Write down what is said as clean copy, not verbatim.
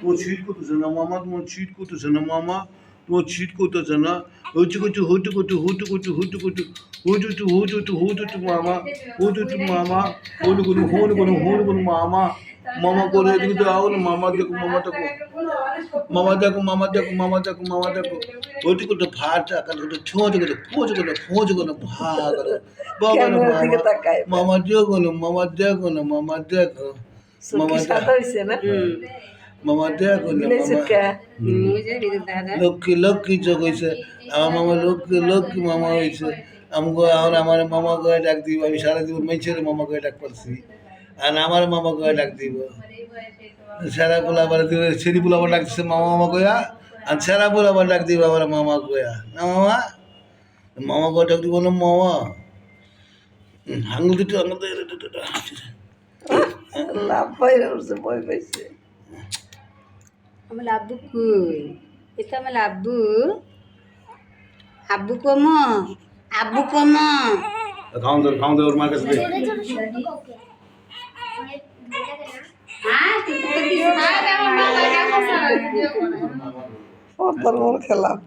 তোমার ছিট করতেছে না মামা, তোমার ছিট করতেছে না মামা, তোমার ছিট করতেছে না। হুটু কুটু হুটু কুটু হুটু কুটু হুটু কুটু হুটু হুটু হুটু মামা, হুটু মামা, হুটু কুটু হুটু কুটু হুটু কুটু মামা। মামা করে এদিকে তো আও না, মামা দেখো মামা দেখো মামা দেখো মামা দেখো মামা দেখো মামা দেখো। ওটি করে ভাত করে ছোঁচ করে ফোঁচ করে ভাত করে বাবা রে ক্যামেরার দিকে মামা, তাকায় মামা দেখো না মামা দেখো না মামা দেখো সুটকি সাদা হইছে না মামা দেখো না বিলাই মামা। সুটকা লক্ষ্মী লক্ষ্মী চোখ হয়েছে আমার মামা, লক্ষ্মী লক্ষ্মী মামা হয়েছে। আমাকে আর আমার মামা করে ডাক দিব, আমি সারা জীবন মেয়েছের মামা করে ডাক পারছি, আর আমার মামা করে ডাক দিব। সেরা পোলা আবার সেরি পোলা আবার ডাকছে মামা মামা কয়া, আর সেরা পোলা আবার ডাক দিব আবার মামা কয়া। না মামা, মামা করে ডাক দিব না মামা। আঙুল দুটো আঙুল লাভ পাইরা উঠছে ভয় পাইছে আমার আব্বু কই? এটা আমার আব্বু। আব্বু কম, আব্বু কম। খাওয়ান দে ওর মার কাছে দে। হ্যাঁ, তুই তো দিস না। খেলা